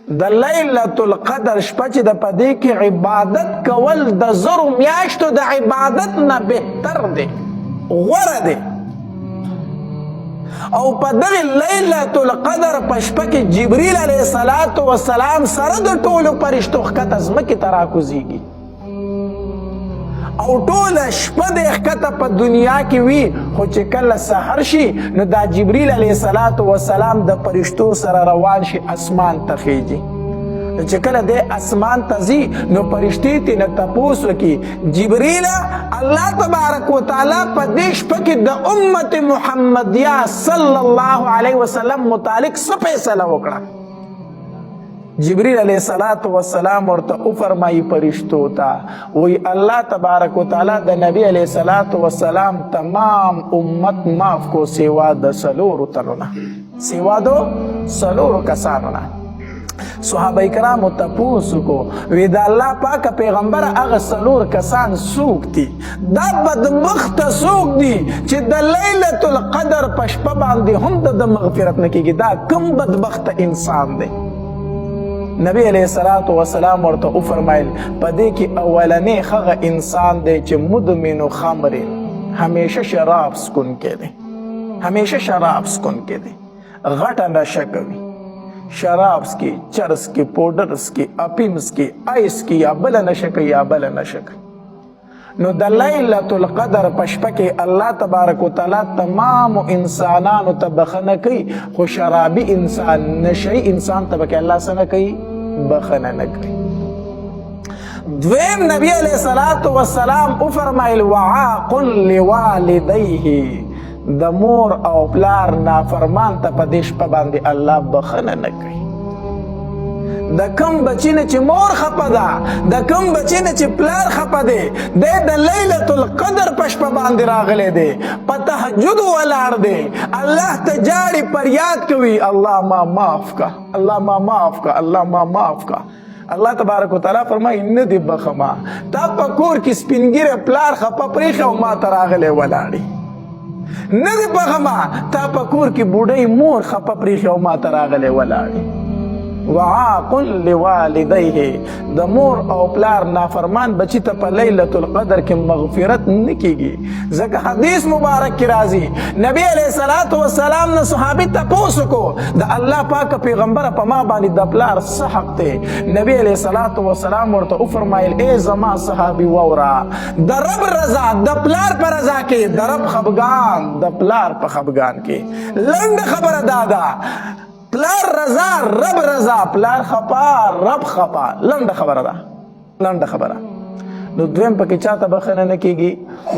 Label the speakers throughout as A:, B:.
A: د لیلة القدر شپه چې د په دې کې عبادت کول د زرو میاشتو د عبادت نه بهتر دی، غوره دی. او په دغه لیلة القدر په شپه کې جبریل علیه السلام سره د ټولو فرشتو ښکته ځمکې ته راکوزیږي او ټوله شپه د ښکته په دنیا کې وي، خو چې کله سحر شي نو دا جبریل علیه السلام د فرشتو سره روان شي اسمان ته خیږي. چې کله د اسمان ته ځي نو فرشتې ترې نه تپوس وکړي، جبریله الله تبارک وتعالی په دې شپه کې د امت محمدیه صلی الله علیه وسلم متعلق څه فیصله وکړه؟ جبریل علیه السلام ورته وفرمایي فرشتو ته، وی الله تبارک وتعالی د نبی علیه السلام تمام امت معاف کو سوا د څلورو تنو نه، سوا د څلورو کسانو نه. صحابه کرامو تپوس کو وی د الله پاک پیغمبر هغه څلور کسان څوک دي؟ دا بدبخت څوک دي چې د لیلة القدر په شپه باندې هم د مغفرت نه کیږي؟ دا کوم بدبخت انسان دی؟ نبی علیه السلام ورته وفرمایل په دې کې اولنی هغه انسان دی چې مدمن خمر، همیشه شراب څکونکی دی، همیشه شراب څکونکی دی، غټه نشه کوي، شراب سکی، چرس کی، پودر سکی، اپیم سکی، آئس کی، یا بل نشه کوي یا بل نشه کوي. نو د لیلة القدر په شپه کې الله تبارک وتعالی تمام انسانانو ته بخنه کوي، خو شرابي انسان، نشئی انسان ته به الله څه نه کوي؟ بخنه نه کوي. دویم نبی علیه السلام وفرمایل وعاق لوالدیه، د مور او پلار نافرمان ته په دې شپه باندې الله بخنه نه کوي. د کم بچی نه چې مور خپه ده، د کم بچی نه چې پلار خپه دی، دی د لیلة القدر په شپه باندې راغلی دی، په تهجد ولاړ دی، الله ته جاړي فریاد کوي، الله ما معاف کا، الله ما معاف کا، الله ما معاف کا. الله تبارک وتعالی فرمایي نه دی بخما، تا په کور کې سپینګیره پلار خپه پریښه او ما ته راغلی ولاړې، نه دی بخما تا په کور کې بوډۍ مور خپه پریښه او ما ته راغلی ولاړې. وعاق لوالدیه، د مور او پلار نافرمان بچی ته په لیلة القدر کې مغفرت نه کیږي. ځکه حدیث مبارک کې راځي نبی علیه السلام نه صحابي تپوس وکړو د الله پاک پیغمبر په ما باندې د پلار څه حق دی؟ نبی علیه السلام ورته وفرمایل ای زما صحابي واوره، د رب رضا د پلار په رضا کې، د رب خفګان د پلار په خفګان کې. لنډه خبره دا ده، پلار رضا رب رضا، پلار خپا رب خپا، لنډه خبره ده، لنډه خبره. نو دویم پکې چاته بخنه نه کیږي؟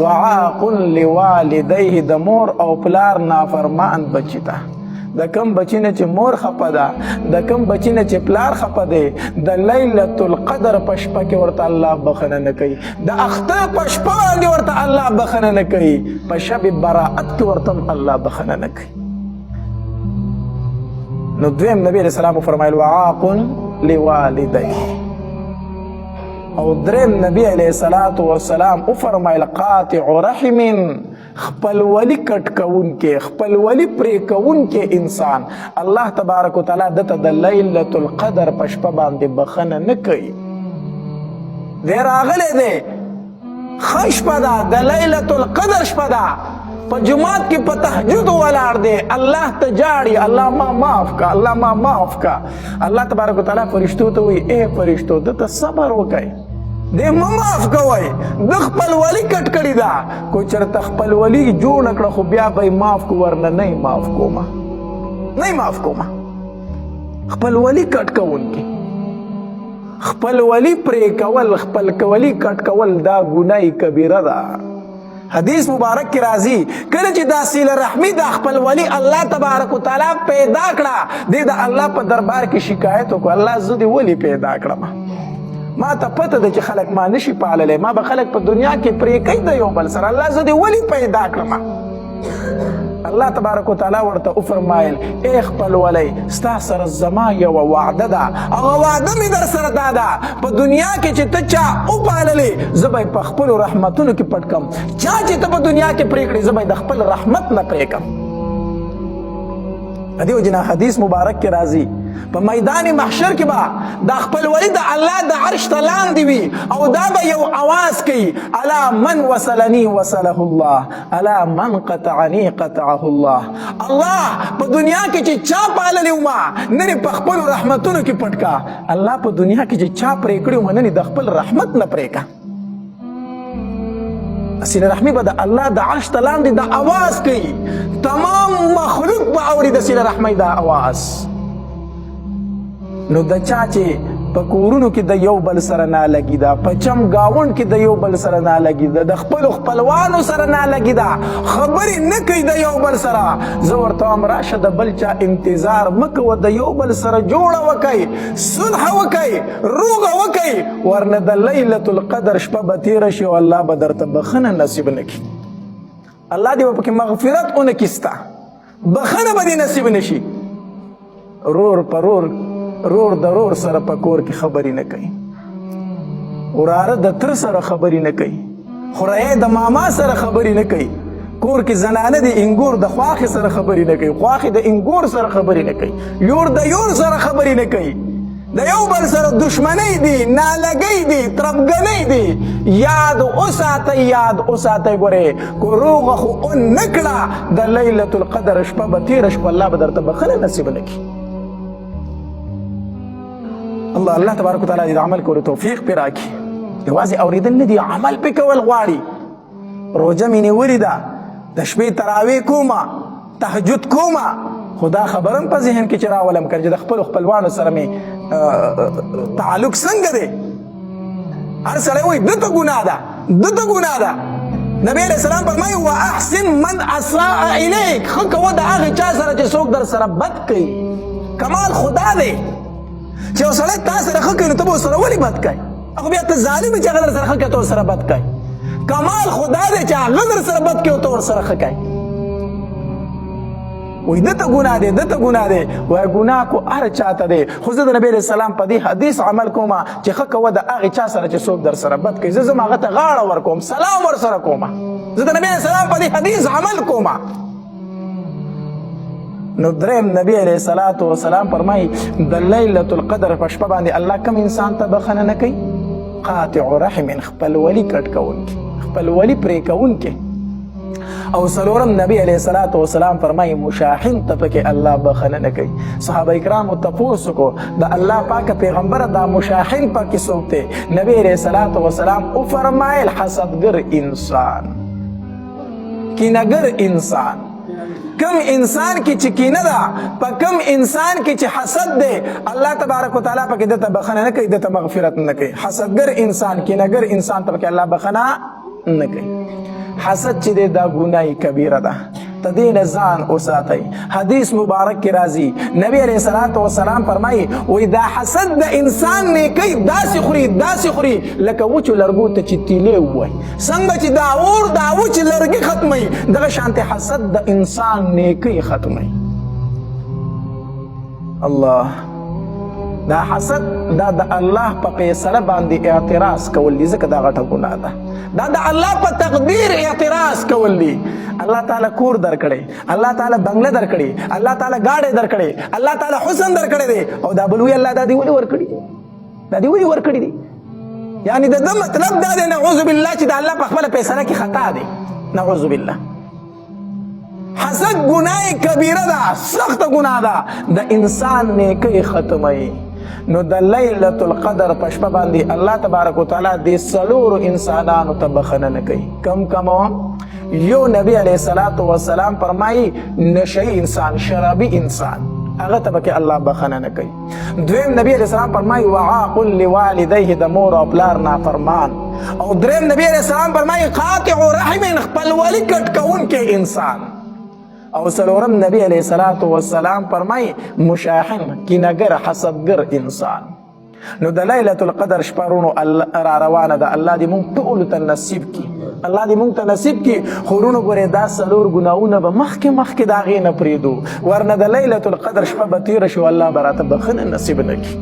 A: وعاق لوالدیه، د مور او پلار نافرمان بچی ته، د کم بچی نه چې مور خپه ده، د کم بچی نه چې پلار خپه دی، د لیلة القدر په شپه کې ورته الله بخنه نه کوي، د اختر په شپه باندې ورته الله بخنه نه کوي، په شب براءت کې ورته الله بخنه نه کوي. نو دویم نبی علیہ السلام فرمایل وعاق لوالدیه. او دریم نبی علیہ السلام فرمایل قاطع رحم، خپلولی کټ کون کې، خپلولی پرې کون کې انسان الله تبارک وتعالی دته د لیلة القدر په شپه باندې بخنه نه کوي. دی راغلی دی، ښه شپه ده، د لیلة القدر شپه ده، په جماعت کې په تهجد ولاړ دی، الله ته جاړي، الله ما معاف کا، الله ما معاف کا. الله تبارک وتعالی فرشتو ته وایي ای فرشتو دته صبر وکئ، دی مه معاف کوئ، د خپلولي کټ کړې ده، کو چېرته خپلولي جوړه کړه خو بیا به یې معاف کو، ورنه نه یې معاف کومه، نه یې معاف کومه. خپلولي کټ کوونکي، خپلولي پرې کول، خپل کولی کټ کول دا ګناه کبیره ده. حدیث مبارک کی راضی کله چې دا صله رحمی دا خپل ولی الله تبارک وتعالی پیدا کړه، دی د الله په دربار کې شکایت وکړه، الله زه دې ولی پیدا کړم؟ ما ته پته ده چې خلک ما نشي پاللی، ما به خلک په دنیا کې پرې کوي د یو بل سره، الله زه دې ولی پیدا کړم؟ الله تبارک وتعالی ورته وفرمایل ای خپل ولی ستا سره زما یوه وعده ده، هغه وعده مې در سره دا ده په دنیا کې چې ته چا وپاللې زه به یې په خپلو رحمتونو کې پټ کړم، چا چې ته په دنیا کې پرې کړې زه به یې د خپل رحمت نه پرې کړم. د دې وجې نه حدیث مبارک کې راځي په میدان محشر کې به دا خپل ولی د الله د عرش ته لاندې وي او دا به یو اواز کوي الا من وصلني وصله الله الا من قطعني قطعه الله. الله په دنیا کې چې چا پاللی وما نن په خپل رحمتونو کې پټ کا. الله په دنیا کې چې چا پرې کړی وما نن د خپل رحمت نه پرې کا. صله رحمي به د الله د عرش ته لاندې دا اواز کوي. تمام مخلوق به اوري د صله رحمي دا اواز. نو د چا چې په کورونو کې د یو بل سره نه لګي دا، په چم گاوند کې د یو بل سره نه لګي دا، د خپل خپلوانو سره نه لګي دا، خبرې نه کوي د یو بل سره، زه ورته وایم راشه د بل چا انتظار مه کوه، د یو بل سره جوړه وکئ، صلح وکئ، روغه وکئ، ورنه د لیلة القدر شپه به تېره شي او الله به درته بخښنه نصیب نه کړي. الله دې به پکې مغفرت ونه کړي ستا، بخښنه به دې نصیب نه شي. رور په رور د رور سره په کور کې خبرې نه کوي، وراره د تر سره خبرې نه کوي، خورئ د ماما سره خبرې نه کوي، کور کې زنانه د انګور د خواښې سره خبرې نه کوي، خواښې د انګور سره خبرې نه کوي، یور د یور سره خبرې نه کوي، د یو بل سره دشمنۍ دي، نالګۍ دي، تربګنۍ دي. یاد وساتئ، یاد وساتئ. ګورئ که روغه خو ونه کړه د لیلة القدر شپه به تېره شپه الله به درته بخښنه نصیب نه کړي. الله تبارک وتعالی دې د عمل کولو توفیق پرې راکړي. یوازې اورېدل نه دي، عمل پې کول غواړي. روژه مې نیولې ده، د شپې تراویح کومه، تهجد کومه، خو دا خبره هم په ذهن کې چې راولم که چې د خپلو خپلوانو سره مې تعلق څنګه دی. هر سړی وایي دته ګناه ده، دته ګناه ده. نبی علیه السلام فرمایي واحسن من اساء الیک، ښه کوه د هغې چا سره چې څوک در سره بد کوي. کمال خدا دی چې یو سړی تا سره ښه کوي نو ته به ورسره ولې بد کوې؟ خو بیا ته ظالم یې چې هغه در سره ښه کوي ته ورسره بد کوې. کمال خدا دی چې هغه در سره بد کوي او ته ورسره ښه کوې. وایي دته ګناه دی، دته ګناه دی. وایي ګناه کو هر چاته دی، خو زه د نبي علیه السلام په دې حدیث عمل کوم چې ښه کوه د هغې چا سره چې څوک در سره بد کوي. زه ځم هغه ته غاړه ورکوم، سلام ورسره کوم. زه د نبي علیه السلام په دې حدیث عمل کوم. نو دریم نبی علیه الصلاة والسلام فرمایي د لیلة القدر په شپه باندې الله کم انسان ته بخښنه نه کوي؟ قاطع رحم، خپل ولی کټ کوونکی، خپل ولی پرې کوونکی. او څلورم نبی علیه الصلاة والسلام فرمایي مشاحن ته پکې الله بخښنه نه کوي. صحابه کرامو تپوس وکړو د الله پاکه پیغمبره دا مشاحن پکې څوک دی؟ نبی علیه الصلاة والسلام وفرمایل حسدګر انسان، کینهګر انسان. کم انسان کی چې کینه ده، په کم انسان کی چې حسد دی، الله تبارک وتعالی پکې دته بخښنه نه کوي، دته مغفرت نه کوي. حسدګر انسان، کینهګر انسان ته پکې الله بخښنه نه کوي. حسد چې دی دا ګناه کبیره ده، ته دې نه ځان وساتئ. حدیث مبارک کې راځي نبی علیه الصلاة والسلام فرمایي وایي دا حسد د انسان نیکۍ داسې خوري، داسې خوري لکه وچو لرګو ته چې تیلې ووایي. څنګه چې دا اور دا وچې لرګي ختموي، دغه شانتې حسد د انسان نیکۍ ختموي. الله دا حسد دا د الله په فیصله باندې اعتراض کول دي، ځکه دا غټه ګناه ده. دا د الله په تقدیر اعتراض کول دي. الله تعالی کور درکړي، الله تعالی بنگله درکړي، الله تعالی گاډي درکړي، الله تعالی حسن درکړي دي، او دا بلوي الله دا دی ولې ورکړي دي؟ دا دی ولې ورکړي دي؟ یعنی د مطلب دا دی نعوذ بالله چې د الله په خپل فیصله کې خطا دی. نعوذ بالله. حسد ګناه کبیره ده، سخت ګناه ده، د انسان نیکۍ ختموي. نو د لیلة القدر په شپه باندې الله تبارک وتعالی د څلورو انسانانو ته بخښنه نه کوي. کم یو نبی علیه الصلاة والسلام فرمایي نشئی انسان، شرابي انسان، هغه ته پکې الله بخښنه نه کوي. دویم نبی علیه السلام فرمایي وعاق لوالدیه، د مور او پلار نافرمان. او دریم نبی علیه السلام فرمایي قاطع رحم، خپل ولی کټ کوونکی انسان. او څلورم نبی علیه الصلاة والسلام فرمایي مشاحن، کینهګر، حسدګر انسان. نو د لیلة القدر شپه رونو را روانه ده، الله دې مونږ ټولو ته نصیب کړي، الله دې مونږ ته نصیب کړي. خو ورونو ګورئ دا څلور ګناهونه به مخکې د هغې نه پرېږدو، ورنه د لیلة القدر شپه به تېره شي او الله به راته بخښنه نصیب نه کړي.